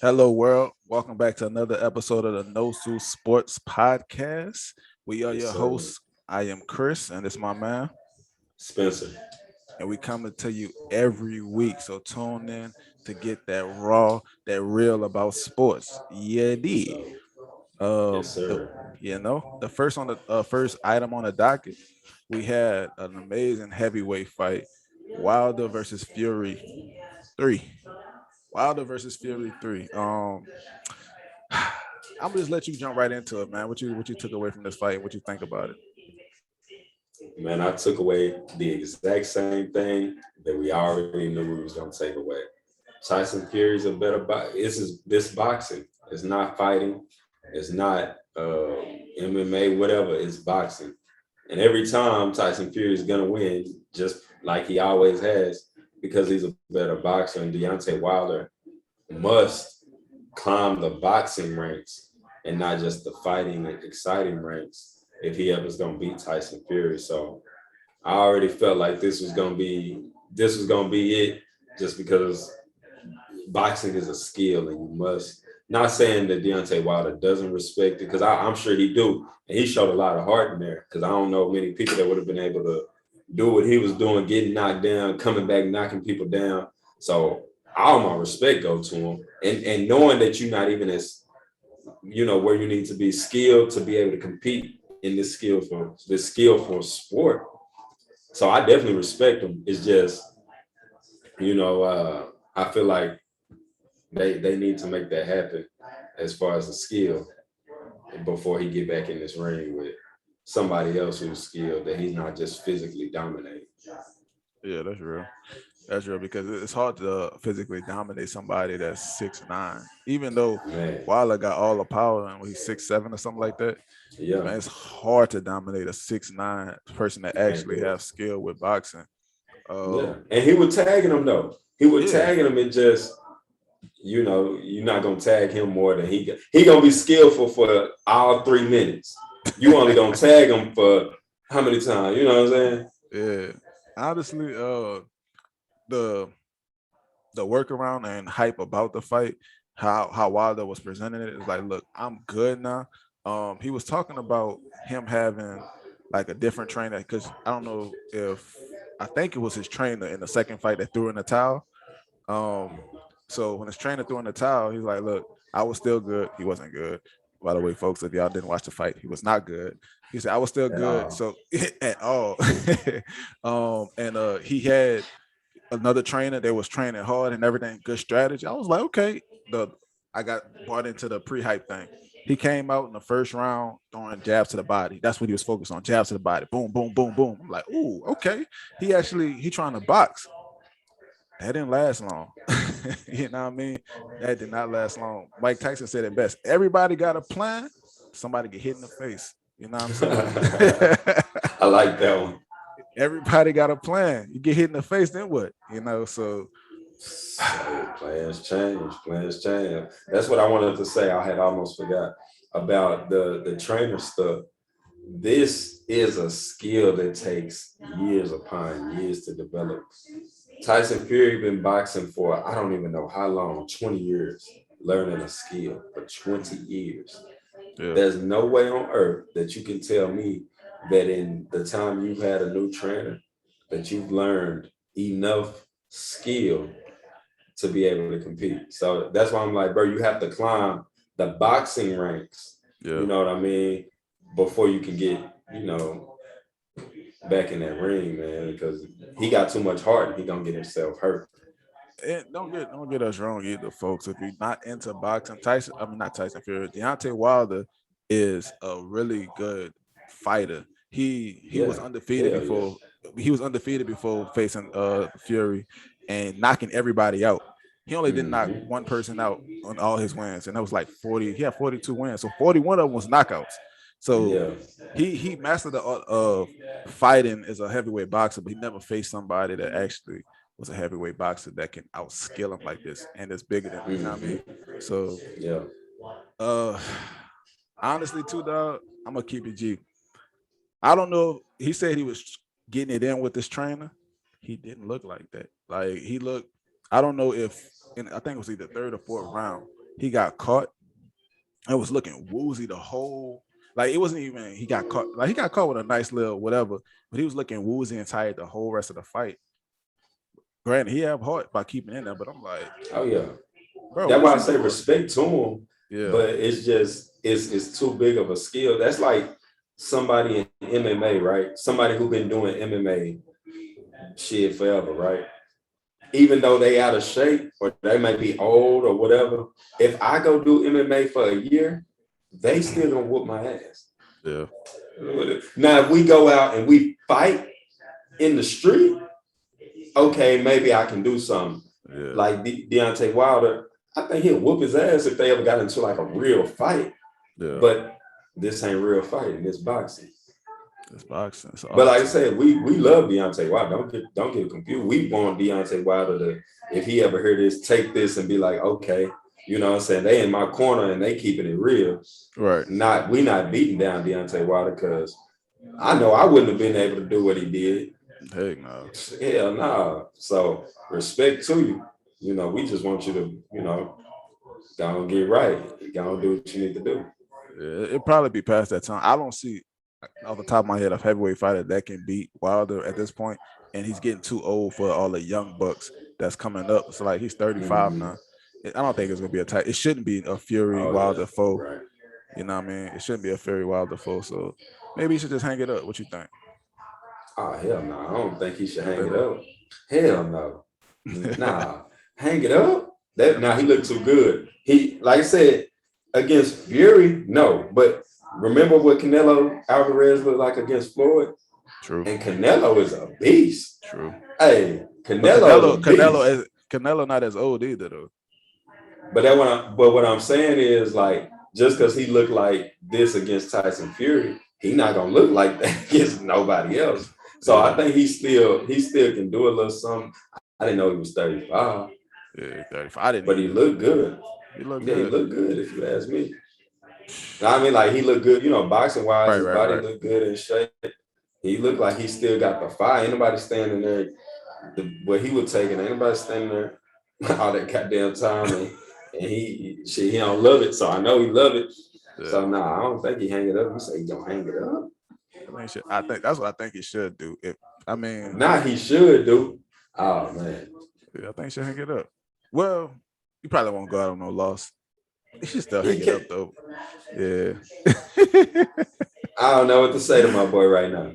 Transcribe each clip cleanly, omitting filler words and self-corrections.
Hello, world. Welcome back to another episode of the No Sue Sports Podcast. We are Yes, your sir. hosts. I am Chris, and it's my man. Spencer. And we coming to you every week. So tune in to get that raw, that real about sports. Yeah, D. Yes, The sir. the first on the first item on the docket, we had an amazing heavyweight fight, Wilder versus Fury 3. Wilder versus Fury 3. I'm gonna just let you jump right into it, man. What you took away from this fight and what you think about it? Man, I took away the exact same thing that we already knew we was gonna take away. Tyson Fury's a better this boxing. It's not fighting. It's not MMA, whatever. It's boxing. And every time Tyson Fury is gonna win, just like he always has, because he's a better boxer. And Deontay Wilder must climb the boxing ranks and not just the fighting and exciting ranks if he ever is gonna beat Tyson Fury. So I already felt like this was gonna be it, just because boxing is a skill and you must. Not saying that Deontay Wilder doesn't respect it, because I'm sure he do, and he showed a lot of heart in there. Because I don't know many people that would have been able to do what he was doing, getting knocked down, coming back, knocking people down. So all my respect go to him, and knowing that you're not even as where you need to be skilled to be able to compete in this skill for sport. So I definitely respect him. It's just I feel like they need to make that happen as far as the skill before he get back in this ring with somebody else who's skilled, that he's not just physically dominating. Yeah, that's real. That's real because it's hard to physically dominate somebody that's 6'9". Even though Man, Wilder got all the power and he's 6'7" or something like that, yeah, man, it's hard to dominate a 6'9" person that it actually have is. skill with boxing. Yeah, Um, and he was tagging him though. He was yeah, tagging him, and just you're not gonna tag him more than he gonna be skillful for all 3 minutes. You only gonna tag him for how many times? You know what I'm saying? yeah. Honestly, the the workaround and hype about the fight, how Wilder was presenting it is like, look, I'm good now. He was talking about him having like a different trainer because I don't know if I think it was his trainer in the second fight that threw in the towel. Um, so when his trainer threw in the towel, he's like, look, I was still good. He wasn't good. By the way, folks, if y'all didn't watch the fight, he was not good. He said, I was still At good. all. So at all. And he had another trainer that was training hard and everything, good strategy. I was like, okay. I got bought into the pre-hype thing. He came out in the first round throwing jabs to the body. That's what he was focused on, jabs to the body. Boom, boom, boom, boom. I'm like, ooh, okay. He trying to box. That didn't last long. You know what I mean? That did not last long. Mike Tyson said it best. Everybody got a plan. Somebody get hit in the face. You know what I'm saying? I like that one. Everybody got a plan. You get hit in the face, then what? So Hey, plans change. Plans change. That's what I wanted to say. I had almost forgot about the trainer stuff. This is a skill that takes years upon years to develop. Tyson Fury been boxing for I don't even know how long, 20 years, learning a skill for 20 years. yeah. There's no way on earth that you can tell me that in the time you've had a new trainer that you've learned enough skill to be able to compete. So that's why I'm like, bro, you have to climb the boxing ranks. Yeah. You know what I mean? Before you can get, you know, back in that ring, man, because he got too much heart and he gonna get himself hurt. And don't get us wrong either, folks. If you're not into boxing, Tyson, I mean not Tyson Fury, Deontay Wilder is a really good fighter. He was Yeah, undefeated hell yeah. before facing Fury and knocking everybody out. He only didn't knock Hmm. one person out on all his wins, and that was like 40. He had 42 wins, so 41 of them was knockouts. So Yeah. he mastered the art of fighting as a heavyweight boxer, but he never faced somebody that actually was a heavyweight boxer that can outskill him like this and is bigger than him. You know what I mean? Hmm. So Yeah. uh honestly too, dog, I'm gonna keep it G. I don't know. He said he was getting it in with this trainer. He didn't look like that. Like he looked I don't know if, I think it was either third or fourth round, he got caught and was looking woozy the whole. Like it wasn't even he got caught. Like he got caught with a nice little whatever, but he was looking woozy and tired the whole rest of the fight. Granted, he have heart by keeping in there, but I'm like, Oh yeah. bro, That's what why I you say doing? respect to him, Yeah, but it's just it's too big of a skill. That's like somebody in MMA, right? Somebody who been doing MMA shit forever, right? Even though they out of shape or they may be old or whatever, if I go do MMA for a year, they still gonna whoop my ass. yeah, Now, if we go out and we fight in the street, okay, maybe I can do something. yeah, Like Deontay Wilder, I think he'll whoop his ass if they ever got into like a real fight. yeah. But this ain't real fighting, it's boxing. It's boxing. It's But like art. I said, we love Deontay Wilder. Don't get confused. We want Deontay Wilder to, if he ever hear this, take this and be like, okay, you know what I'm saying? They in my corner and they keeping it real. Right. We not beating down Deontay Wilder because I know I wouldn't have been able to do what he did. Heck no. Hell nah. So respect to you. You know, we just want you to, go and get right. Go and do what you need to do. Yeah, it'd probably be past that time. I don't see off the top of my head a heavyweight fighter that can beat Wilder at this point, and he's getting too old for all the young bucks that's coming up. So like he's 35 Mhm. now. I don't think it's gonna be a tight. It shouldn't be a Fury Oh yeah, Wilder foe. right. You know what I mean? It shouldn't be a Fury Wilder foe. So maybe you should just hang it up. What you think? Oh hell no, I don't think he should You hang think it that? up. Hell no, nah, hang it up. That now he looked too good. He like I said against Fury, no, but remember what Canelo Alvarez looked like against Floyd, True. and Canelo is a beast. True. Hey, But Canelo is a beast. Canelo not as old either though. What I'm saying is like just because he looked like this against Tyson Fury, he not gonna look like that against nobody else. So I Yeah. think he still can do a little something. I didn't know he was 35, Yeah, 35. I didn't but he either. looked good. He looked Yeah, he good. looked good if you ask me. I mean, like he looked good, boxing wise, Right, his right, body right. looked good in shape. He looked like he still got the fire. Ain't nobody standing there what he was taking. Ain't nobody standing there all that goddamn time and he don't love it. So I know he love it. Yeah. So nah, I don't think he hang it up. You say he don't hang it up. I think that's what I think he should do. If I mean, Nah, he should do. Oh man. yeah, I think he should hang it up. Well, you probably won't go out on no loss. He should still hang He it can up though. Yeah. I don't know what to say to my boy right now.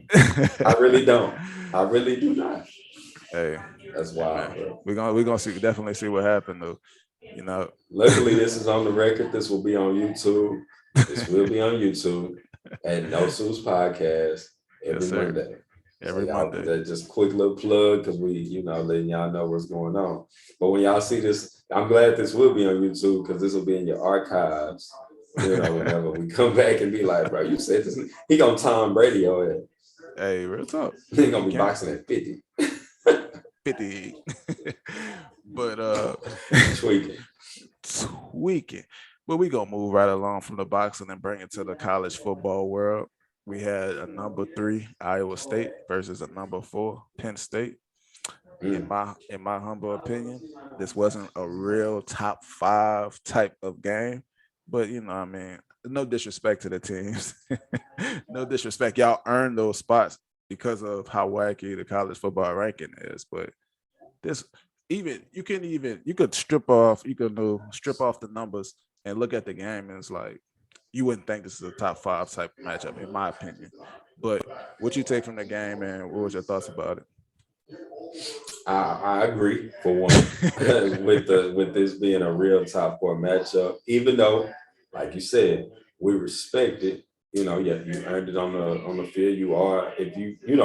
I really don't. I really do not. Hey, That's man, wild, bro. we're gonna see definitely see what happened though. You know. Luckily, this is on the record. This will be on YouTube. This will be on YouTube at No Suits Podcast Yes, every sir. Monday. So Every y'all, Monday. that just quick little plug because we, letting y'all know what's going on. But when y'all see this, I'm glad this will be on YouTube because this will be in your archives. Whenever we come back and be like, bro, you said this. He gonna Tom Brady on it. Hey, real talk. He He gonna be can boxing at 50, 50. But tweaking. tweaking. But we gonna move right along from the boxing and bring it to the college football world. We had a number 3 Iowa State versus a number 4 Penn State. In Mm. my humble opinion, this wasn't a real top 5 type of game. But I mean, no disrespect to the teams. No disrespect. Y'all earned those spots because of how wacky the college football ranking is. But this even you could strip off the numbers and look at the game and it's like you wouldn't think this is a top 5 type matchup in my opinion. But what you take from the game and what was your thoughts about I agree for one it? with this being a real top 4 matchup. Even though, like you said, we respect it. Yeah, you earned it on the field. You are if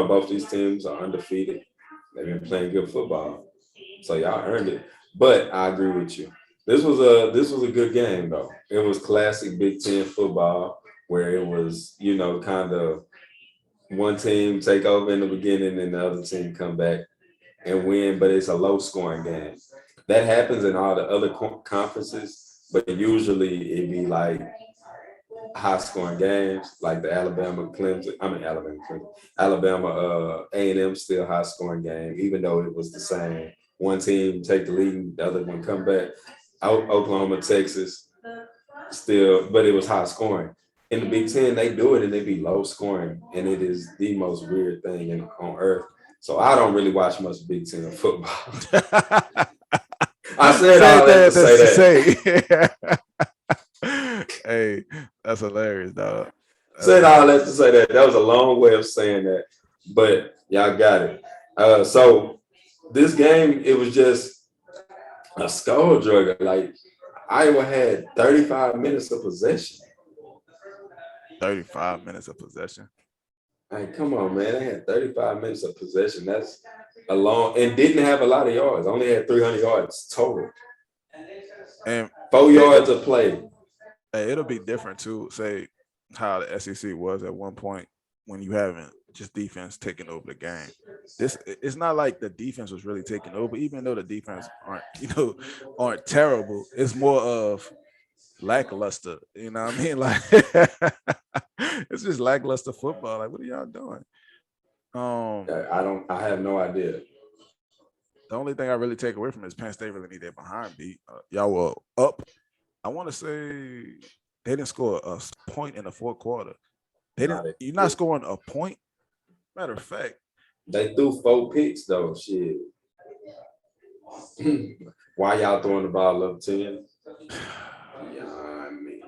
both these teams are undefeated. They've been playing good football, so y'all earned it. But I agree with you. This was a good game though. It was classic Big Ten football where it was kind of one team take over in the beginning and the other team come back and win, but it's a low scoring game. That happens in all the other conferences, but usually it be like high scoring games, like the Alabama Clemson. I mean Alabama Clemson, Alabama A&M still high scoring game, even though it was the same. one team take the lead, and the other one come back. Oklahoma, Texas, still, but it was high scoring. In the Big Ten, they do it and they be low scoring, and it is the most weird thing on earth. So I don't really watch much Big Ten football. I said Same all that thing to say that's to that. say. Hey, that's hilarious, dog. That's Said all that hilarious. to say that. That was a long way of saying that, but y'all got it. So this game, it was just a skull drugger. Like Iowa had 35 minutes of possession. 35 minutes of possession. Like, come on, man. They had 35 minutes of possession. That's a long and didn't have a lot of yards. Only had 300 yards total. And 4 yards of play. it'll be different too. Say how the SEC was at one point when you haven't just defense taking over the game. This it's not like the defense was really taking over, even though the defense aren't aren't terrible. It's more of lackluster. You know what I mean? Like it's just lackluster football. Like what are y'all doing? Um, I don't. I have no idea. the only thing I really take away from it is Penn State really need their behind beat. Y'all were up. I want to say they didn't score a point in the fourth quarter. They didn't. Not You're not scoring a point. Matter of fact, They threw 4 picks though. Shit. Why y'all throwing the ball up 10? Beyond me.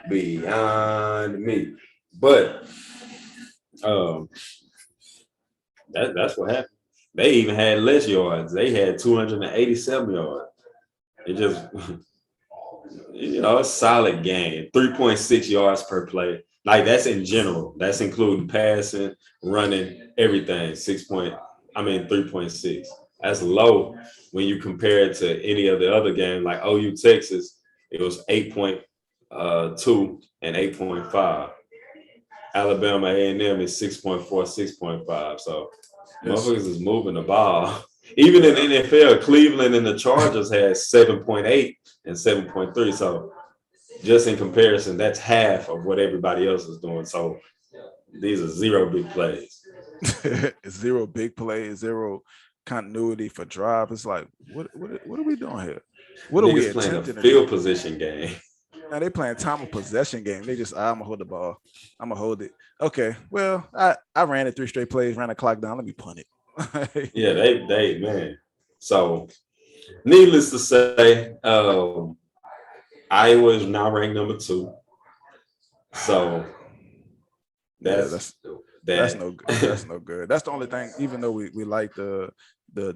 Beyond me. But um, that's what happened. They even had less yards. They had 287 yards. It just a solid game. 3.6 yards per play. Like that's in general. That's including passing, running, everything. 3.6. That's low when you compare it to any of the other games, like OU Texas. It was 8.2 and 8.5. Alabama A&M is 6.4, 6.5. So it's motherfuckers is moving the ball. Even in the yeah. NFL, Cleveland and the Chargers had 7.8 and 7.3. So just in comparison, that's half of what everybody else is doing. So these are zero big plays. Zero big plays, zero continuity for drive. It's like what are we doing here? What are we Niggas playing a attempting to do? field position game. Now they playing time of possession game. They just I'm gonna hold the ball. I'm gonna hold it. Okay. Well, I ran it 3 straight plays, ran the clock down. Let me punt it. Yeah, they man. So needless to say, Iowa is now ranked number 2. So Yeah, that's that's that. no good. That's no good. That's the only thing. Even though we like the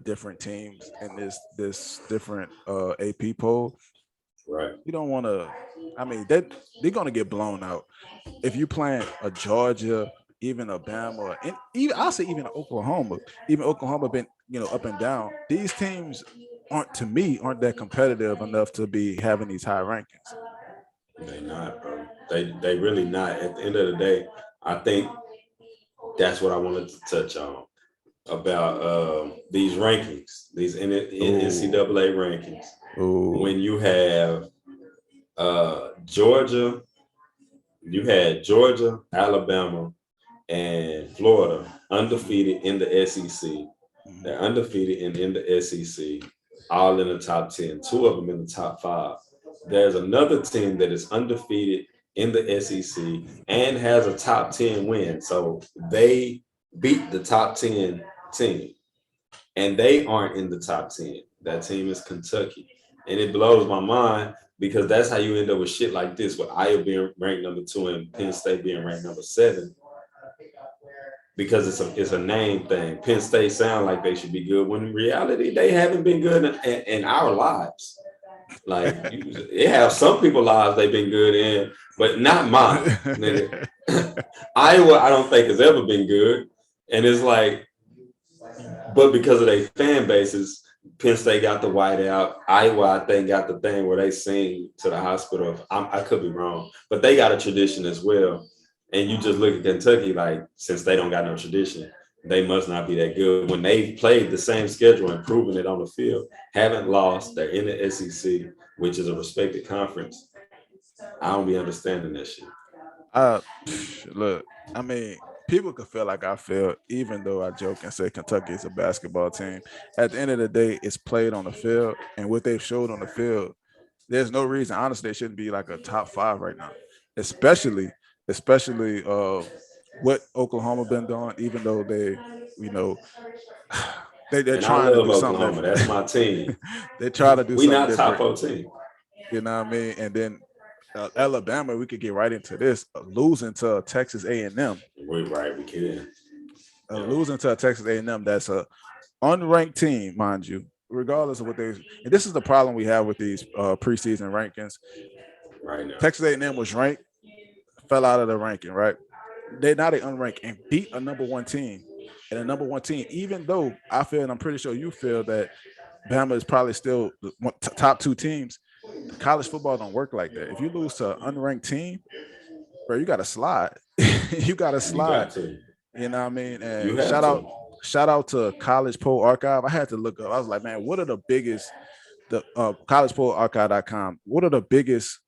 different teams in this different AP poll, Right. you don't want to. I mean, they're gonna get blown out if you playing a Georgia, even a Bama, and even I'll say even Oklahoma. Even Oklahoma been up and down. These teams aren't that competitive enough to be having these high rankings. They not, bro. They really not. At the end of the day, I think that's what I wanted to touch on about these rankings, these Oh, NCAA rankings. oh, When you have Georgia, you had Georgia, Alabama, and Florida undefeated in the SEC. mhm. They're undefeated in the SEC, all in the top 10, 2 of them in the top 5. There's another team that is undefeated in the SEC and has a top 10 win. So they beat the top 10 team, and they aren't in the top 10. That team is Kentucky. And it blows my mind because that's how you end up with shit like this, with Iowa being ranked number 2 and Penn State being ranked number 7, because it's a name thing. Penn State sound like they should be good when in reality they haven't been good in our lives. Like it have some people lives they've been good in, but not mine, nigga. Iowa, I don't think has ever been good, and it's like, but because of their fan bases, Penn State got the whiteout. Iowa, I think, got the thing where they sing to the hospital. I could be wrong, but they got a tradition as well. And you just look at Kentucky, like, since they don't got no tradition, they must not be that good. When they've played the same schedule and proven it on the field, haven't lost, they're in the SEC, which is a respected conference. I don't be understang that shit. uh, look, I mean, people could feel like I feel, even though I joke and say Kentucky is a basketball team. At the end of the day, it's played on the field, and what they've showed on the field, there's no reason. Honestly, they shouldn't be like a top five right now, especially, especially what Oklahoma been doing. Even though they, you know, they're And I trying to love do something Oklahoma. That's different. my team. They're trying to do We something not top different. 14. You know what I mean? And then Alabama, we could get right into this. Losing to Texas A&M, We right, we can. Yeah. losing to a Texas A&M that's a unranked team, mind you, regardless of what they. And this is the problem we have with these preseason rankings. Right now. Texas A&M was ranked, fell out of the ranking, right? They now they unranked and beat a number one team. And a number one team, even though I feel, and I'm pretty sure you feel that Bama is probably still the top two teams. College football don't work like that. If you lose to an unranked team, bro, you got to slide. You got to You slide. got to. You know what I mean? You And have to. shout out to College Poll Archive. I had to look up. I was like, man, what are the biggest the collegepollarchive.com? What are the biggest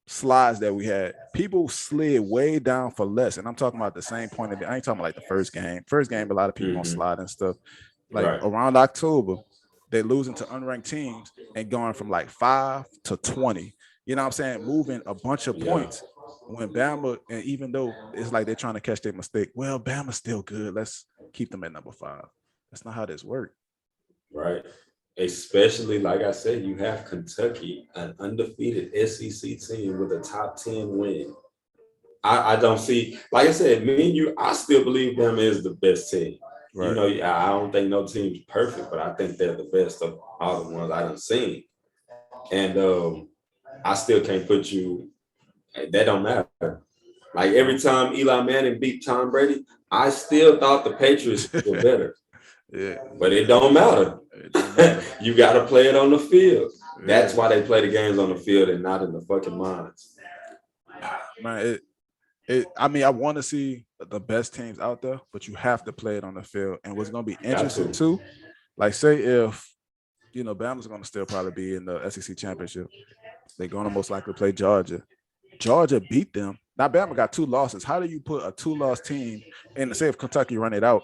slides that we had? People slid way down for less, and I'm talking about the same point. I ain't talking about like the first game. First game, a lot of people gonna Mm-hmm. slide and stuff. Like Right. around October, they losing to unranked teams and going from like 5 to 20. You know what I'm saying? Moving a bunch of Yeah. points. When Bama, and even though it's like they're trying to catch their mistake, well, Bama's still good. Let's keep them at number 5. That's not how this works. Right. Especially, like I said, you have Kentucky, an undefeated SEC team with a top 10 win. I don't see, like I said, me and you, I still believe them is the best team. You Right. know, I don't think no team's perfect, but I think they're the best of all the ones I done seen. And I still can't put you, that don't matter. Like every No. time Eli Manning beat Tom Brady, I still thought the Patriots were better. Yeah. But it don't matter. It don't matter. You got to play it on the field. That's Yeah. why they play the games on the field and not in the fucking minds. Man, I mean, I want to see the best teams out there, but you have to play it on the field. And what's going to be Got interesting to. too, like say if Bama's going to still probably be in the SEC championship, they're going to most likely play Georgia. Georgia beat them. Now Bama got 2 losses. How do you put a 2-loss team, and say if Kentucky run it out,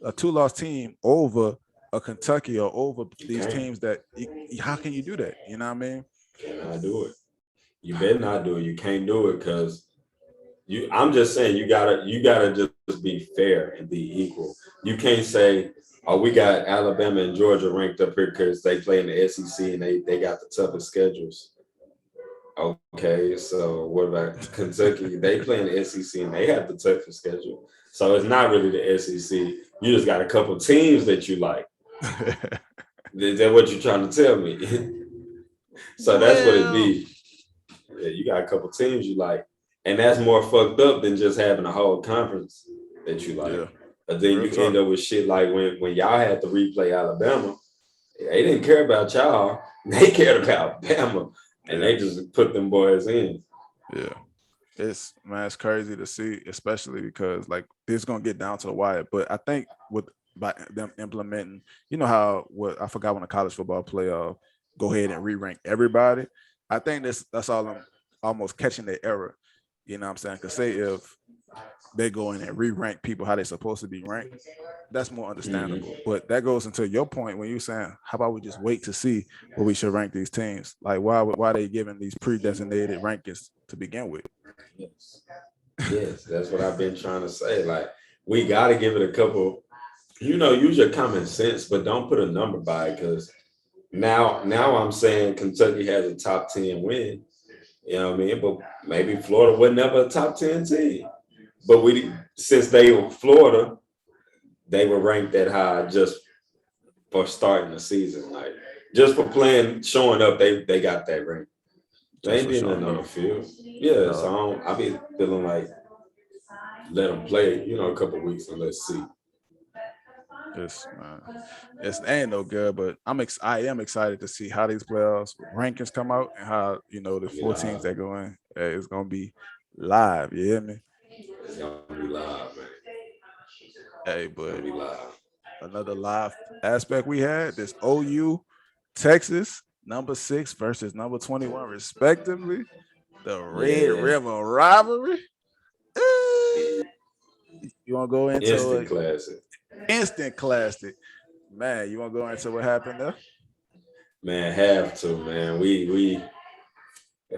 a 2-loss team over a Kentucky or over You these can't. teams that how can you do that? You know what I mean? Cannot do it. You better not do it. You can't do it because I'm just saying you gotta just be fair and be equal. You can't say, oh, we got Alabama and Georgia ranked up here because they play in the SEC and they got the toughest schedules. Okay, so what about Kentucky? They play in the SEC and they have the toughest schedule. So it's not really the SEC. You just got a couple teams that you like. Is that what you're trying to tell me? So that's what it Well, be. Yeah, you got a couple teams you like. And that's more fucked up than just having a whole conference that you like. yeah, But then real you end talk. up with shit like when y'all had to replay Alabama, they didn't care about y'all. They cared about Bama. And Yeah, they just put them boys in. yeah. It's crazy to see, especially because like this gonna get down to the wire. But I think with by them implementing, how what I forgot when a college football playoff go ahead and re-rank everybody. I think that's all I'm almost catching the error. You know what I'm saying? Because say if they go in and re-rank people how they're supposed to be ranked, that's more Mm-hmm. understandable. But that goes into your point when you're saying, how about we just wait to see where we should rank these teams? Like why are they giving these pre-designated rankings to begin with? Yes. Yes, that's what I've been trying to say. Like, we got to give it a couple, use your common sense, but don't put a number by it because now I'm saying Kentucky has a top 10 win. You know what I mean? But maybe Florida was never a top 10 team. But since they were Florida, they were ranked that high just for starting the season. Like, just for playing, showing up, they got that rank. They Just ain't for did nothing showing on up. the field. Yeah, No, so I be feeling like let them play, a couple weeks and let's see. it's it's ain't no good, but I am excited to see how these playoffs rankings come out and how the Be 4 teams live. that go in. It's gonna be live. You hear me? It's gonna be live, man. Hey, It's gonna but be live. another live aspect we had this OU Texas number 6 versus number 21 respectively. The Red Yeah. River rivalry. Eh, You want to go into Instant it? classic. Instant classic. Man, you want to go into what happened there? Man, have to, man. We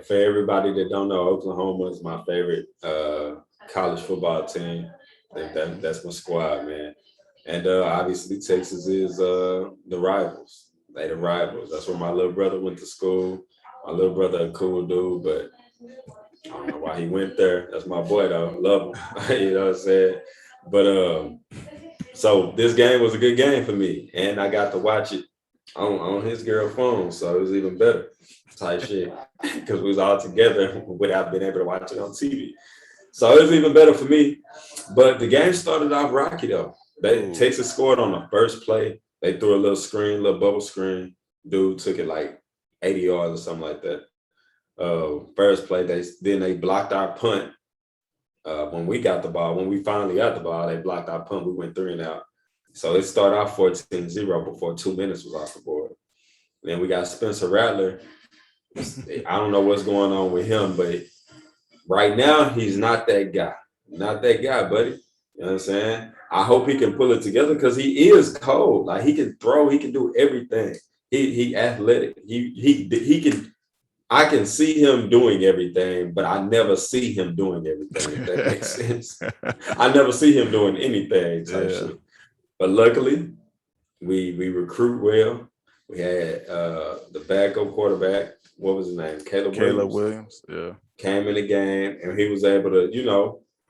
for everybody that don't know, Oklahoma is my favorite college football team. I think that's my squad, man. And obviously Texas is the rivals. They the rivals. That's where my little brother went to school. My little brother a cool dude, but I don't know why he went there. That's my boy though. Love him. You know what I'm saying? But so this game was a good game for me. And I got to watch it on his girl phone. So it was even better type shit. Because we was all together without being able to watch it on TV. So it was even better for me. But the game started off rocky though. Ooh. Texas scored on the first play. They threw a little screen, little bubble screen. Dude took it like 80 yards or something like that. First play, they blocked our punt. When we got the ball, when we finally got the ball, they blocked our punt. We went 3-and-out. So it started off 14-0 before 2 minutes was off the board. Then we got Spencer Rattler. I don't know what's going on with him, but right now he's not that guy. Not that guy, buddy. You know what I'm saying? I hope he can pull it together because he is cold. Like he can throw, he can do everything. He athletic. He can. I can see him doing everything, but I never see him doing everything. If that makes sense. I never see him doing anything type Yeah. shit. But luckily, we recruit well. We had the backup quarterback. What was his name? Caleb Caleb Williams Williams. Yeah. came in the game, and he was able to,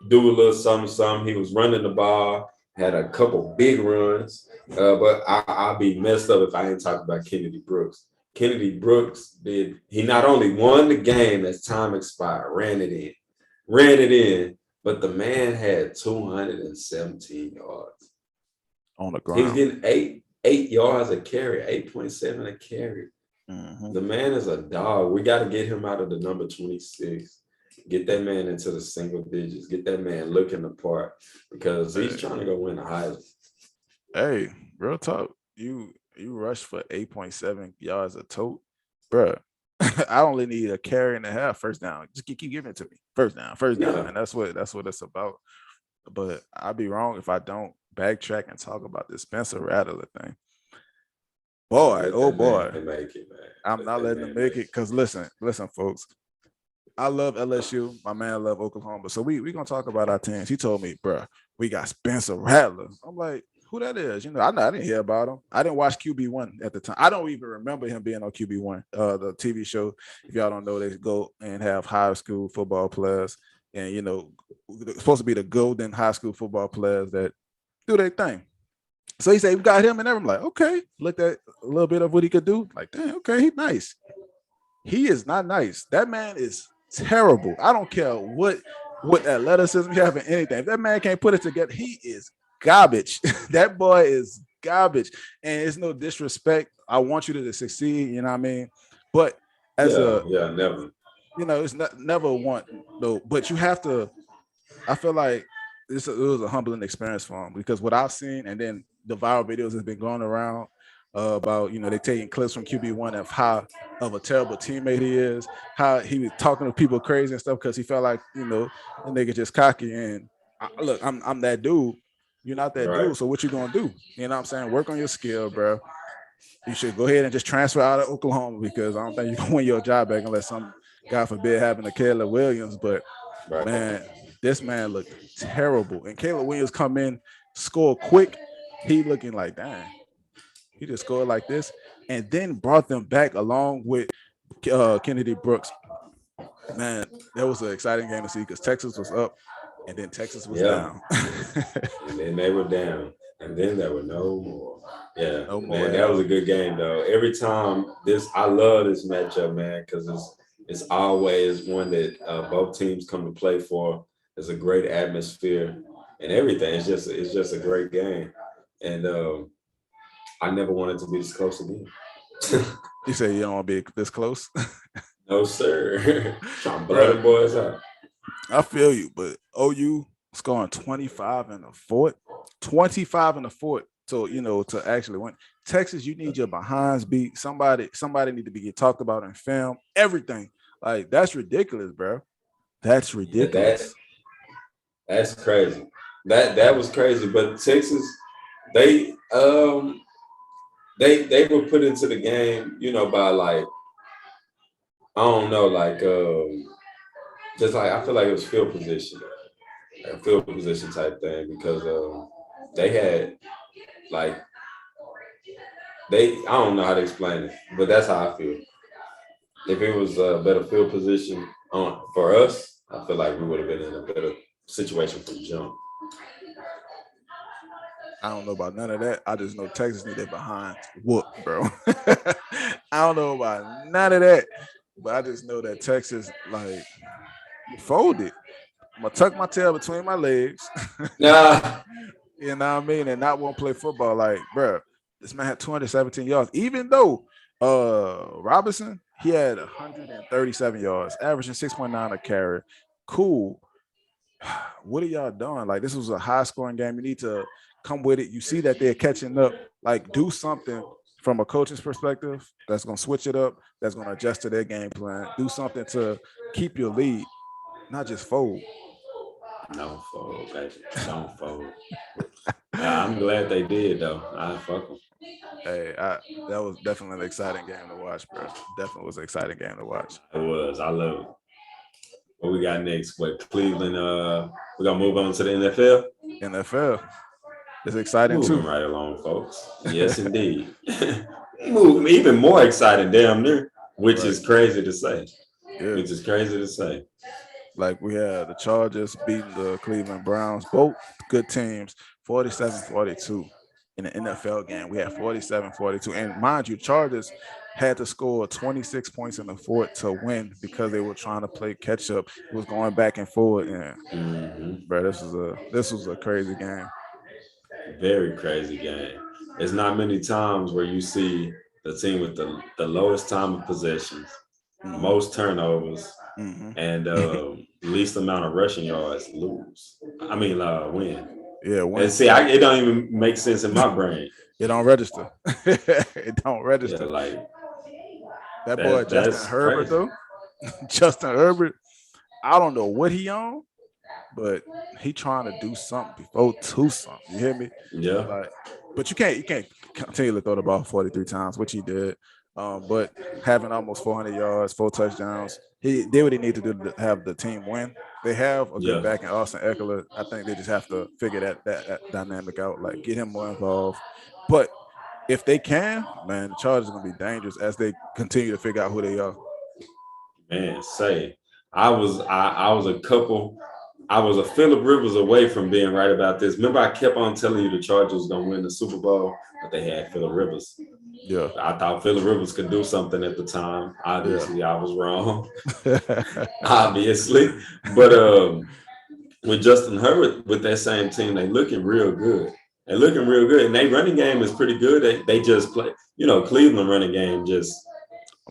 do a little something, something. He was running the ball, had a couple big runs. But I'll be messed up if I ain't talking about Kennedy Brooks. Kennedy Brooks he not only won the game as time expired, ran it in, but the man had 217 yards. On the He was ground. getting eight yards a carry, 8.7 a carry. Mm-hmm. The man is a dog. We got to get him out of the number 26. Get that man into the single digits. Get that man looking the part because he's Hey, trying to go win the Heisman. hey, real talk. You rushed for 8.7 yards a tote, bruh. I only need a carry and a half first down. Just keep giving it to me. First down, Yeah, and that's what it's about. But I'd be wrong if I don't backtrack and talk about this Spencer Rattler thing. man, Boy, let oh that man boy, make it, man. I'm Let not that letting them man make make it. Cause listen, folks. I love LSU. My man love Oklahoma. So we gonna talk about our teams. He told me, bruh, we got Spencer Rattler. I'm like, who that is? I didn't hear about him. I didn't watch QB1 at the time. I don't even remember him being on QB1, the TV show. If y'all don't know, they go and have high school football players, and supposed to be the golden high school football players that do their thing. So he said we got him, and I'm like, okay. Looked at a little bit of what he could do. Like, damn, okay, he's nice. He is not nice. That man is terrible. I don't care what athleticism you have in anything. If that man can't put it together, he is garbage. That boy is garbage. And it's no disrespect. I want you to succeed, you know what I mean? But as Yeah, a yeah, never. it's not never want no, but you have to. I feel like it was a humbling experience for him because what I've seen, and then the viral videos has been going around about they taking clips from QB1 of how of a terrible teammate he is, how he was talking to people crazy and stuff because he felt like the nigga just cocky and look, I'm that dude. You're not that Right, dude, so what you gonna do? You know what I'm saying? Work on your skill, bro. You should go ahead and just transfer out of Oklahoma because I don't think you can win your job back unless some God forbid having a Caleb Williams. But right. man, this man looked terrible. And Caleb Williams come in, score quick. He looking like, damn, he just scored like this. And then brought them back along with Kennedy Brooks. Man, that was an exciting game to see because Texas was up and then Texas was Yeah. down. And then they were down, and then there were no more. Yeah, No more man, at that was a all. good game though. Every time I love this matchup, man, because it's always one that both teams come to play for. It's a great atmosphere and everything. It's just a great game, and I never wanted to be this close again. You say you don't want to be this close? No, sir. Trying to blow Bruh, them boys out. I feel you, but OU scoring 25 in the fort, 25 in the fort. So to actually win. Texas, you need your behinds beat. Somebody need to be get talked about in film. Everything. Like that's ridiculous, bro. That's Yeah, ridiculous. that's crazy. that was crazy. But Texas, they they were put into the game, by like I don't know, like just like I feel like it was field position, like a field position type thing because they had like they I don't know how to explain it, but that's how I feel. If it was a better field position for us, I feel like we would have been in a better situation from jump. I don't know about none of that. I just know Texas need their behinds whooped, bro. I don't know about none of that, but I just know that Texas like folded. I'm gonna tuck my tail between my legs. Nah, You know what I mean? And not want to play football. Like, bro, this man had 217 yards. Even though Robinson, he had 137 yards, averaging 6.9 a carry. Cool. What are y'all doing? Like, this was a high scoring game. You need to come with it. You see that they're catching up. Like, do something from a coach's perspective that's gonna switch it up, that's gonna adjust to their game plan. Do something to keep your lead, not just fold. don't fold, baby. Don't fold. I'm glad they did though. I fuck them. Hey, that was definitely an exciting game to watch, bro. Definitely was an exciting game to watch. It was. I love it. What we got next? What Cleveland? We gonna move on to the NFL. NFL is exciting Moving too. right along, folks. Yes, indeed. Moving even more exciting, damn near, which Right. is crazy to say. Yeah. Which is crazy to say. Like we had the Chargers beating the Cleveland Browns, both good teams, 47-42 in the NFL game. We had 47-42. And mind you, Chargers had to score 26 points in the fourth to win because they were trying to play catch up. It was going back and forward. And Hmm. bro, this was a crazy game. Very crazy game. There's not many times where you see the team with the lowest time of possessions, Mm-hmm. most turnovers, Mm-hmm. and least amount of rushing yards lose. I mean, win. Yeah, And win. see, it don't even make sense in my brain. It don't register. It don't Yeah, register. like That boy Justin that's Herbert crazy. though, Justin Herbert. I don't know what he on, but he trying to do something before two something. You hear me? Yeah, Like, but you can't continue to throw the ball 43 times, which he did. But having almost 400 yards, 4 touchdowns, he did what he needed to do to have the team win. They have a good yeah, back in Austin Eckler. I think they just have to figure that dynamic out, like get him more involved. But if they can, man, the Chargers are gonna be dangerous as they continue to figure out who they are. man. Say, I was a couple. I was a Phillip Rivers away from being right about this. Remember, I kept on telling you the Chargers was gonna win the Super Bowl, but they had Phillip Rivers. Yeah, I thought Phillip Rivers could do something at the time. yeah. Obviously, I was wrong. Obviously, but with Justin Herbert with that same team, they looking real good. They're looking real good, and their running game is pretty good. They just play, Cleveland running game just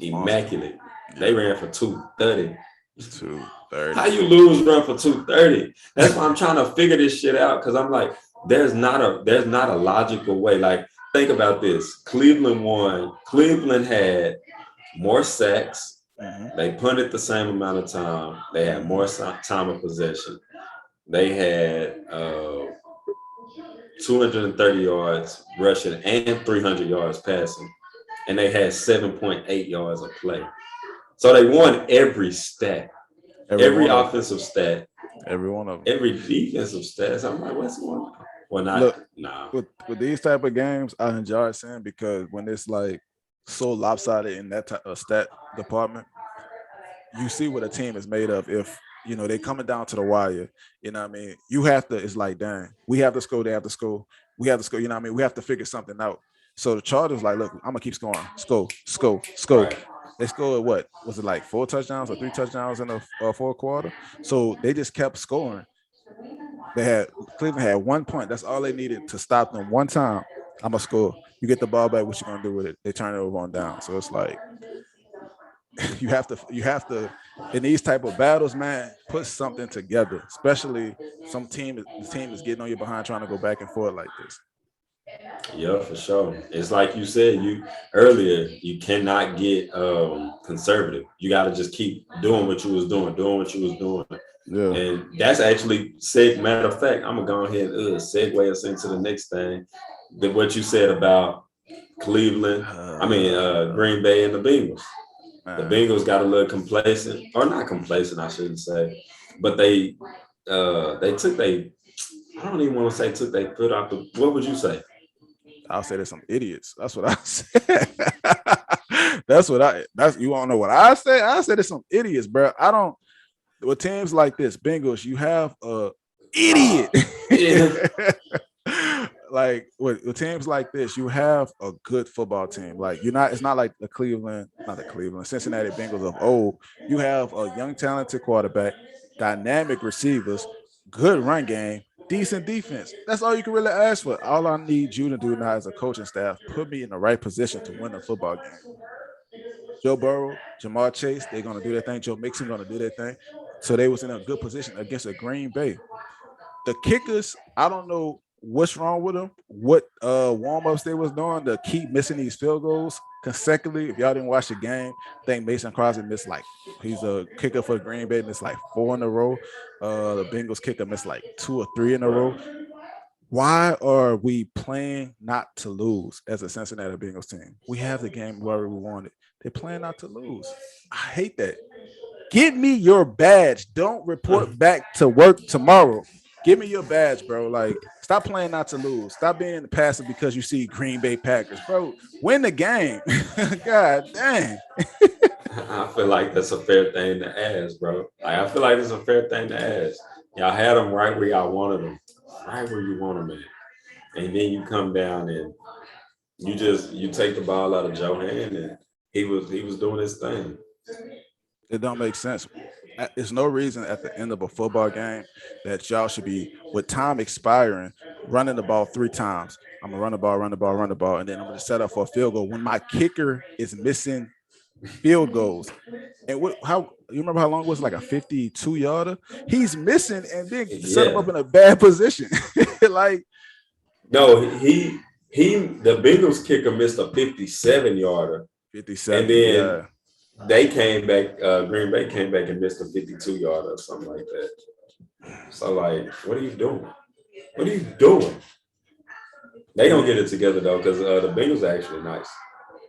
A monster. immaculate. They Yeah, ran for 230. 230. How you lose run for 230? That's why I'm trying to figure this shit out because I'm like, there's not a logical way. Like, think about this. Cleveland won. Cleveland had more sacks. Mm-hmm. They punted the same amount of time. They had Mm-hmm. more time of possession. They had 230 yards rushing and 300 yards passing, and they had 7.8 yards of play. So they won every stat, Every every one of them. offensive stat, Every one of them. every defensive stat. So I'm like, what's going on? Well, not Look, nah. with these type of games, I enjoy seeing because when it's like so lopsided in that type of stat department, you see what a team is made of. If they coming down to the wire, what I mean. You have to. It's like, dang, we have to score. They have to score. We have to score. What I mean. We have to figure something out. So the Chargers like, look, I'm gonna keep scoring. Score, score, score. Right. They scored what was it like 4 touchdowns or 3 touchdowns in the fourth quarter? So they just kept scoring. They had Cleveland had 1 point. That's all they needed to stop them one time. I'm gonna score. You get the ball back. What you gonna do with it? They turn it over on down. So it's like you have to in these type of battles, man, put something together. Especially the team is getting on your behind trying to go back and forth like this. Yeah, for sure. It's like you said you earlier. You cannot get conservative. You got to just keep doing what you was doing, doing what you was doing. Yeah. And that's actually sick. Matter of fact, I'm gonna go ahead and segue us into the next thing. What you said about Cleveland, Green Bay and the Bengals. The Man, Bengals got a little complacent, or not complacent, I shouldn't say, but they took they. I don't even want to say took their foot off the. What would you say? I'll say there's some idiots. That's what I said. That's you want to know what I say? I said there's some idiots, bro. I don't with teams like this, Bengals, you have a idiot. Yeah. Like with teams like this, you have a good football team. Like you're not, it's not like not the Cleveland, Cincinnati Bengals of old. You have a young, talented quarterback, dynamic receivers, good run game, decent defense. That's all you can really ask for. All I need you to do now as a coaching staff, put me in the right position to win a football game. Joe Burrow, Jamar Chase, they're gonna do their thing. Joe Mixon gonna do their thing. So they was in a good position against a Green Bay. The kickers, I don't know what's wrong with them. What warm-ups they was doing to keep missing these field goals consecutively. If y'all didn't watch the game, I think Mason Crosby missed like he's a kicker for Green Bay, missed like 4 in a row. The Bengals kicker missed like 2 or 3 in a row. Right. Why are we playing not to lose as a Cincinnati Bengals team? We have the game where we want it. They're playing not to lose. I hate that. Give me your badge. Don't report back to work tomorrow. Give me your badge, bro. Like, stop playing not to lose. Stop being passive because you see Green Bay Packers, bro. Win the game. God dang. I feel like that's a fair thing to ask, bro. Like, I feel like it's a fair thing to ask. Y'all had them right where y'all wanted them, right where you want them at, and then you come down and you take the ball out of Joe hand, and he was doing his thing. It don't make sense. There's no reason at the end of a football game that y'all should be with time expiring, running the ball 3 times. I'm gonna run the ball, run the ball, run the ball, and then I'm gonna set up for a field goal when my kicker is missing field goals. And how you remember how long it was like a 52 yarder? He's missing and then set him Yeah. up in a bad position. Like No, the Bengals kicker missed a 57 yarder, and 57. then Yeah. they came back. Green Bay came back and missed a 52 yarder or something like that. So like, what are you doing? What are you doing? They And don't get then it together though, because the Bengals are actually nice.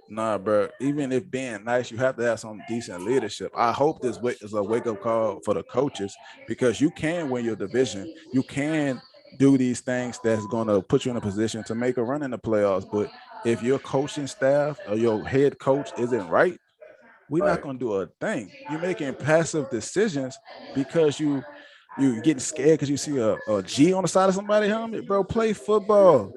nah, bro. Even if being nice, you have to have some decent leadership. I hope this is a wake up call for the coaches because you can win your division. You can do these things that's going to put you in a position to make a run in the playoffs. But if your coaching staff or your head coach isn't right, we're not Right. gonna do a thing. You're making passive decisions because you getting scared because you see a G on the side of somebody's helmet, bro. Play football.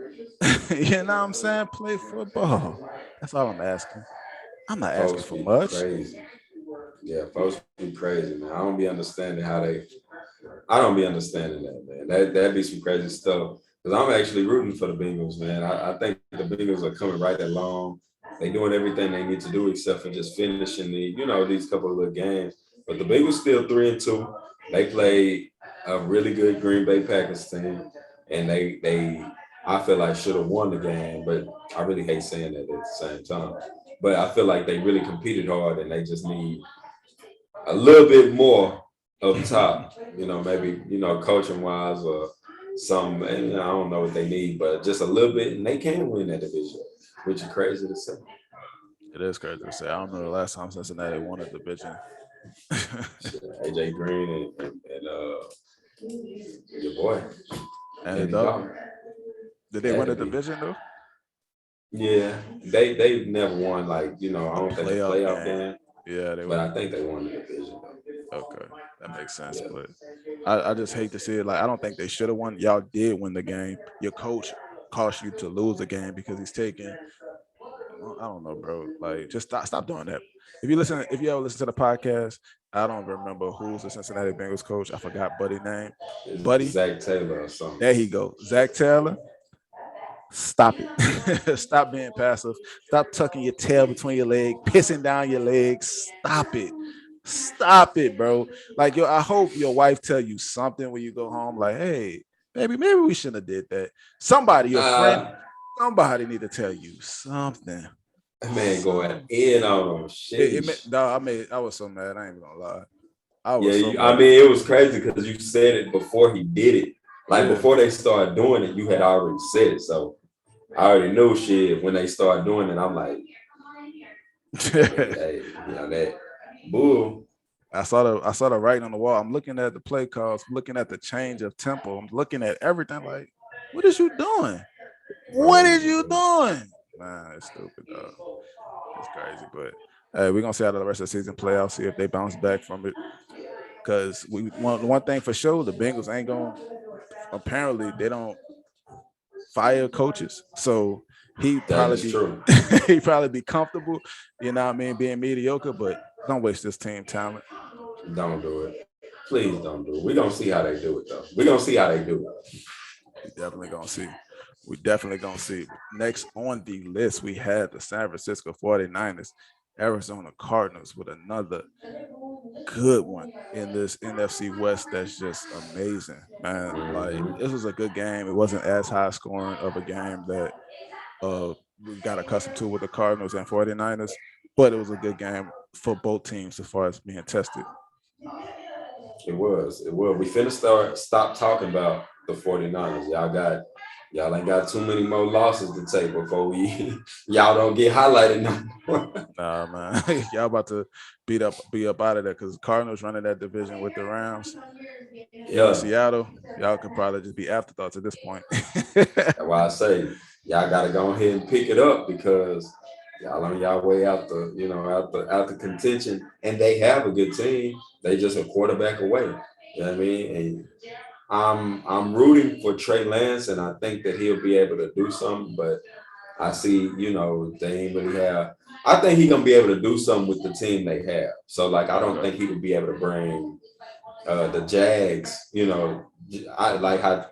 You know what I'm saying? Play football. That's all I'm asking. I'm not asking Folks for be much. crazy. Yeah, folks be crazy, man. I don't be understanding how they. I don't be understanding that, man. That be some crazy stuff. Because I'm actually rooting for the Bengals, man. I think the Bengals are coming right along. They doing everything they need to do except for just finishing these couple of little games. But the Bengals still 3-2. They played a really good Green Bay Packers team, and they I feel like should have won the game, but I really hate saying that at the same time. But I feel like they really competed hard, and they just need a little bit more up top, maybe, coaching wise or some, and I don't know what they need, but just a little bit, and they can win that division, which is crazy to say. It is crazy to say. I don't know the last time Cincinnati won a division. AJ Green and your boy, And Andy Dalton, Dalton, did they had win to a be. division though? Yeah, they've never won, like, I A don't think a playoff playoff game. game, Yeah, they but were. I think they won the division. Okay, that makes sense. Yeah. But I just hate to see it. Like I don't think they should have won. Y'all did win the game. Your coach cost you to lose the game because he's taking. I don't know, bro. Like just stop doing that. If you ever listen to the podcast, I don't remember who's the Cincinnati Bengals coach. I forgot Buddy name. It's Buddy, Zach Taylor or something. there he go. Zach Taylor. Stop it. Stop being passive. Stop tucking your tail between your legs, pissing down your legs. Stop it. Stop it, bro. Like yo, I hope your wife tell you something when you go home. Like, hey, baby, maybe we shouldn't have did that. Somebody, your friend, Uh, somebody need to tell you something. Man going Some in on them. it Sheesh. no, I was so mad. I ain't even gonna lie. I Yeah, was so I mad. mean, it was crazy because you said it before he did it. Like Yeah. before they started doing it, you had already said it. So I already knew shit when they started doing it. I'm like, hey, you know that bull. I saw the writing on the wall. I'm looking at the play calls, looking at the change of tempo. I'm looking at everything like, what is you doing? Bro, What what is is you you doing? doing? Man, it's stupid, dog. It's crazy. But hey, we're gonna see how the rest of the season play out, see if they bounce back from it. Cause we one thing for sure, the Bengals ain't gonna apparently they don't fire coaches. So he'd That probably is be true. he'd probably be comfortable, you know what I mean, being mediocre, but don't waste this team talent. Don't do it. Please don't do it. We're gonna see how they do it though. We're gonna see how they do it. We definitely gonna see. We definitely gonna see. Next on the list, we had the San Francisco 49ers, Arizona Cardinals with another good one in this NFC West that's just amazing, man. Like Mhm. this was a good game. It wasn't as high scoring of a game that we got accustomed to with the Cardinals and 49ers, but it was a good game for both teams as far as being tested. It was. It was. We finna stop talking about the 49ers. Y'all ain't got too many more losses to take before we y'all don't get highlighted no more. Nah, man, y'all about to be up out of there because Cardinals running that division with the Rams. You in Yeah. Seattle, y'all could probably just be afterthoughts at this point. That's why I say y'all gotta go ahead and pick it up because y'all on y'all way out the, out the contention. And they have a good team. They just a quarterback away. You know what I mean? And I'm rooting for Trey Lance and I think that he'll be able to do something, but I see, they ain't really have. I think he gonna be able to do something with the team they have. So like, I don't Okay. think he would be able to bring the Jags. I like how,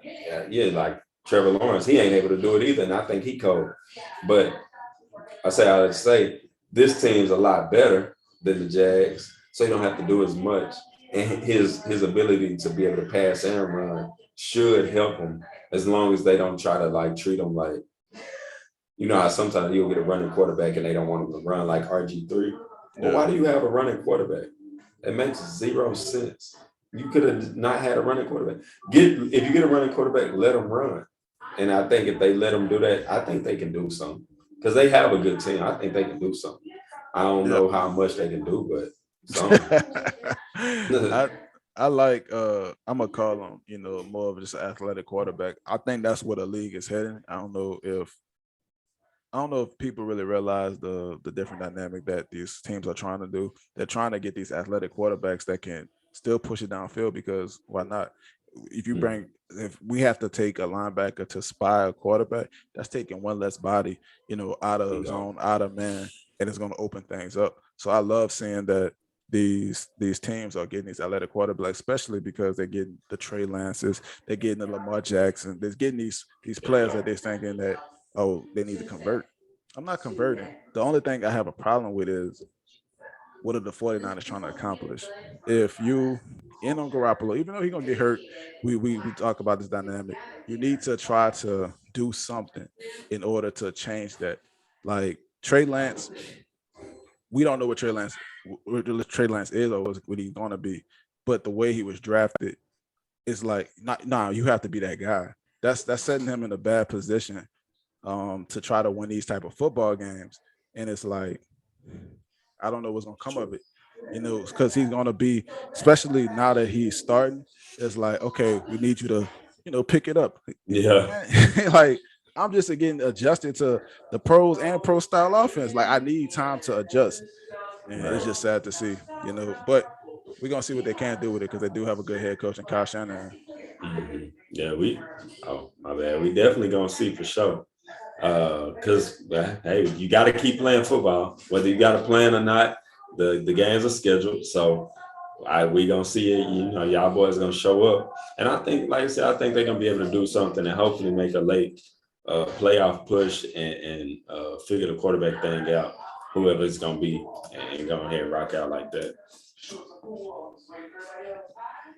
yeah, like Trevor Lawrence, he ain't able to do it either, and I think he cold. But I would say this team's a lot better than the Jags, so he don't have to do as much, and his ability to be able to pass and run should help him as long as they don't try to like treat him like how sometimes you'll get a running quarterback and they don't want him to run like RG3. Well, Yeah. why do you have a running quarterback? It makes zero sense. You could have not had a running quarterback. If you get a running quarterback, let them run. And I think if they let them do that, I think they can do something because they have a good team. I think they can do something. I don't Yeah. know how much they can do, but something. I I like I'm gonna call him, more of just an athletic quarterback. I think that's where the league is heading. I don't know if people really realize the different dynamic that these teams are trying to do. They're trying to get these athletic quarterbacks that can still push it downfield because why not? If we have to take a linebacker to spy a quarterback, that's taking one less body, out of Bingo. zone, out of man, and it's going to open things up. So I love seeing that these teams are getting these athletic quarterbacks, especially because they're getting the Trey Lances, they're getting the Lamar Jackson, they're getting these players that they're thinking that they need to convert. I'm not converting. The only thing I have a problem with is what are the 49ers trying to accomplish? If you in on Garoppolo, even though he's gonna get hurt, we talk about this dynamic. You need to try to do something in order to change that. Like Trey Lance, we don't know what Trey Lance is or what he's gonna be, but the way he was drafted is like not nah, you have to be that guy. That's setting him in a bad position to try to win these type of football games. And it's like I don't know what's gonna come of it, because he's gonna be, especially now that he's starting. It's like, okay, we need you to, pick it up. Yeah. Man, like I'm just getting adjusted to the pros and pro style offense. Like I need time to adjust, and it's Right. just sad to see, But we're gonna see what they can do with it because they do have a good head coach in Kyle Shanahan. Yeah, oh, my bad. We definitely gonna see for sure. Because hey, you got to keep playing football, whether you got a plan or not. The games are scheduled, so we gonna see it. Y'all boys gonna show up, and I think, like I said, I think they're gonna be able to do something and hopefully make a late playoff push and figure the quarterback thing out, whoever it's gonna be, and go ahead and rock out like that.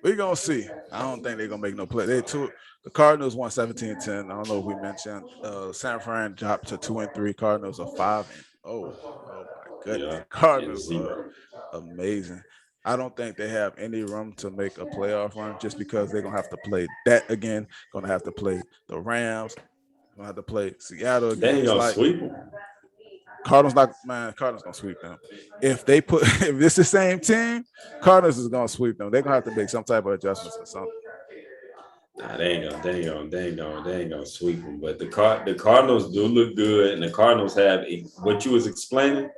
We're gonna see. I don't think they're gonna make no play. The Cardinals won 17-10. I don't know if we mentioned San Fran dropped to 2-3. Cardinals are 5-0. Oh my goodness. Yeah, The and Cardinals are zero. amazing. I don't think they have any room to make a playoff run just because they're gonna have to play that again. Gonna have to play the Rams. Gonna have to play Seattle They again. ain't It's gonna like sweep them. Cardinals not man. Cardinals gonna sweep them. If they put if it's the same team, Cardinals is gonna sweep them. They're gonna have to make some type of adjustments or something. Nah, they ain't gonna sweep them. But the Cardinals do look good, and the Cardinals have what you was explaining.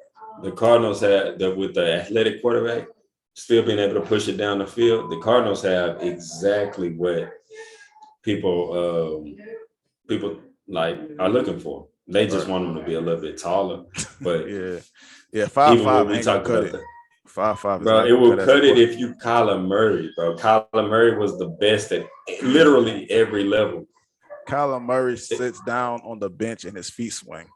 The Cardinals have with the athletic quarterback still being able to push it down the field. The Cardinals have exactly what people people like are looking for. They just Right. want them to be a little bit taller. But Yeah. Yeah. Five even five when we ain't gonna talked cut about it. that, 5'5" is bro, not it gonna will cut as a cut it quarter. if you Kyler Murray, bro. Kyler Murray was the best at literally every level. Kyler Murray It, sits down on the bench and his feet swing.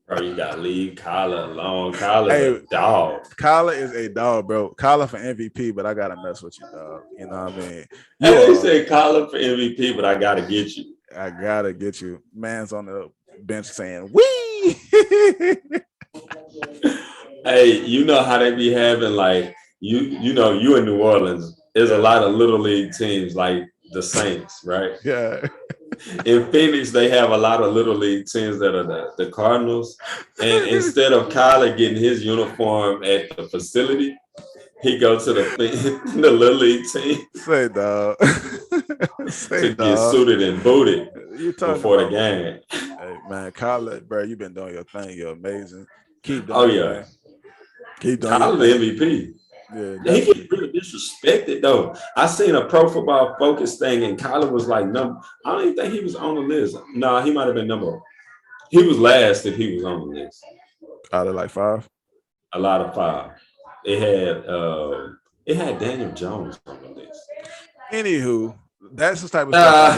bro, you got to leave Kyler alone. Kyler's Hey, a dog. Kyler is a dog, bro. Kyler for MVP, but I gotta mess with you, dog. You know what I mean? And You they are. say Kyler for MVP, but I got to get you. I gotta get you. Man's on the bench saying, "Wee." Hey, you know how they be having like you know you in New Orleans. There's a Yeah, lot of little league teams like the Saints, right? yeah. In Phoenix, they have a lot of little league teams that are the Cardinals. And instead of Kyler getting his uniform at the facility, he go to the the little league team Say, dog. Say, to get dog. suited and booted You talking before the about? game. Hey, man, Kyler, bro. You been doing your thing. You're amazing. Keep Oh doing your yeah, thing. Keep doing your Kyler the thing. MVP. Yeah, He get definitely. really disrespected though. I seen a Pro Football Focus thing, and Kyler was like number. I don't even think he was on the list. No, he might have been number. He was last if he was on the list. Out of like 5. A lot of five. It had it had Daniel Jones on the list. Anywho, that's the type of stuff I Ah,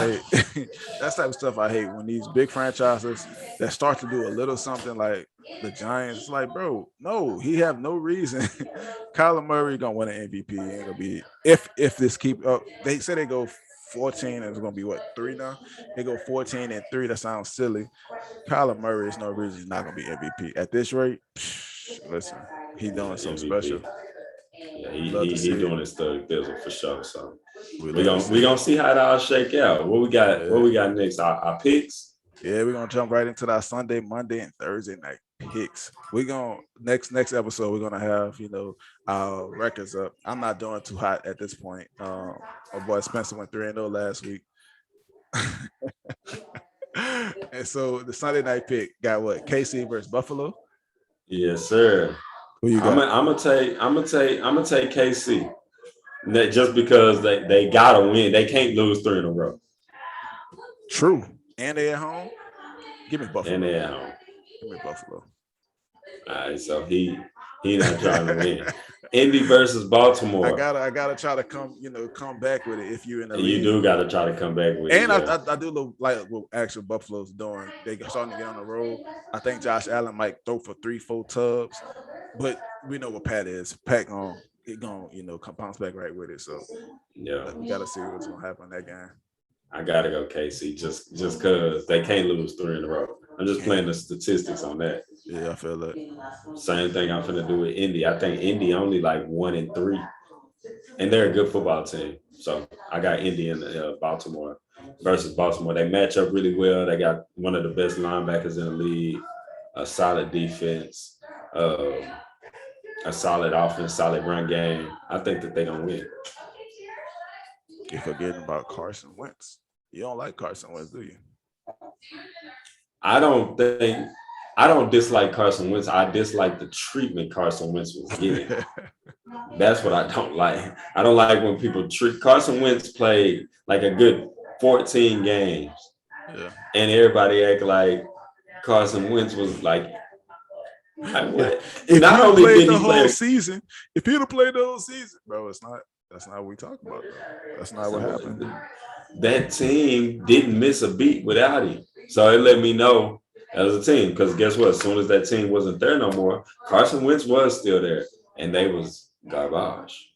hate. That's the type of stuff I hate when these big franchises that start to do a little something like the Giants. It's like, bro, no, he have no reason. Kyler Murray gonna win an MVP. Ain't gonna be if this keep up. They say they go 14 and it's gonna be what 3 now. They go 14-3. That sounds silly. Kyler Murray is no reason he's not gonna be MVP at this rate. Listen, he doing something MVP. special. Yeah, We love to he see it. doing his thug thizzle for sure. So We love to we see it. gonna see how it all shake out. What we got? What Yeah. we got next? Our picks. Yeah, we're gonna jump right into that Sunday, Monday, and Thursday night picks. We're gonna next episode we're gonna have, our records up. I'm not doing too hot at this point. My boy Spencer went 3-0 last week. And so the Sunday night pick got what? KC versus Buffalo. Yes, sir. Who you got? I'm gonna take KC. Just because they gotta win. They can't lose three in a row. True. And they at home. Give me And Buffalo. they at home. Give me Buffalo. All right, so he not trying to win. Indy versus Baltimore. I gotta try to come back with it if you're in the You lead. do got to try to come back with it. And Yeah. I do look like what actual Buffalo's doing. They starting to get on the road. I think Josh Allen might throw for 3-4 tubs, but we know what Pat is. Pat going come bounce back right with it. So Yeah. we gotta see what's gonna happen in that game. I gotta go KC just because they can't lose three in a row. I'm just playing the statistics on that. Yeah, I feel that. Same thing I'm gonna do with Indy. I think Indy only like 1-3, and they're a good football team. So I got Indy and Baltimore versus Baltimore. They match up really well. They got one of the best linebackers in the league, a solid defense, a solid offense, solid run game. I think that they're gonna win. You're forgetting about Carson Wentz. You don't like Carson Wentz, do you? I don't think I don't dislike Carson Wentz. I dislike the treatment Carson Wentz was getting. That's what I don't like. I don't like when people treat Carson Wentz played like a good 14 games, Yeah. and everybody act like Carson Wentz was like what? If Not he'd have only played did the he whole play, season, bro, that's not what we talk about though. That's not what happened. that team didn't miss a beat without him. So it let me know as a team, because guess what? As soon as that team wasn't there no more, Carson Wentz was still there, and they was garbage.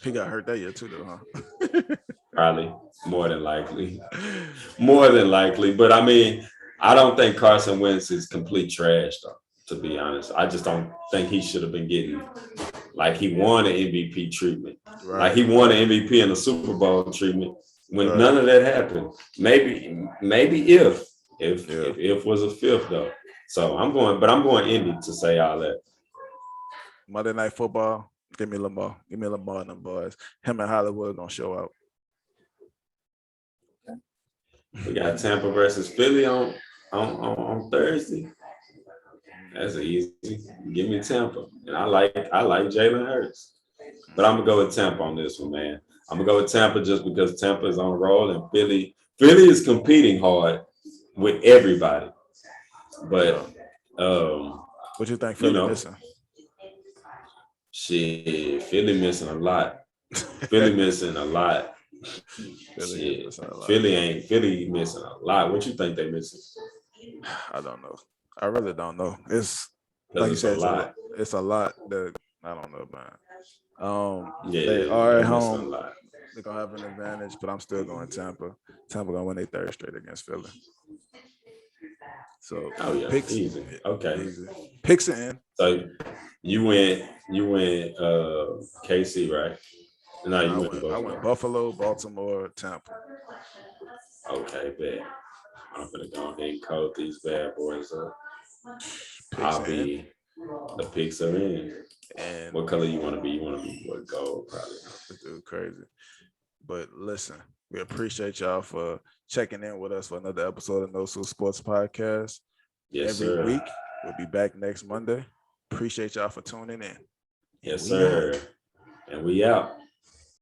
He got hurt that year too, though, huh? Probably more than likely, more than likely. But I mean, I don't think Carson Wentz is complete trash, though. To be honest, I just don't think he should have been getting like he won an MVP treatment, like Right. he won an MVP and a Super Bowl treatment. When Right. none of that happened, maybe Yeah. if was a fifth though. So I'm going Indy to say all that. Monday Night Football. Give me Lamar. Give me Lamar and them boys. Him and Hollywood gonna show out. We got Tampa versus Philly on Thursday. That's easy. Give me Tampa, and I like Jalen Hurts, but I'm gonna go with Tampa on this one, man. I'm gonna go with Tampa just because Tampa is on a roll, and Philly is competing hard with everybody. Yeah. But What you think you Philly know, missing? shit, Philly missing a lot. Philly missing a lot. Philly is Shit, missing a lot. Philly missing a lot. What you think they missing? I don't know. I really don't know. It's Because like you it's a said, lot. it's a lot that I don't know, man. They Yeah, are at they missing a home. lot. They're gonna have an advantage, but I'm still going Tampa. Tampa gonna win their third straight against Philly. So Oh yeah, picks easy. Okay. easy. Picks it in. So you went KC, right? No, No, you went I went Buffalo. Buffalo, Baltimore, Tampa. Okay, bet. I'm gonna go ahead and code these bad boys up. Picks I'll in. be the picks are in. And What color you want to be? You want to be what gold probably. this dude crazy. But listen, we appreciate y'all for checking in with us for another episode of No Sue Sports Podcast. Yes, Every sir. week. We'll be back next Monday. Appreciate y'all for tuning in. And Yes, we out. sir. And we out.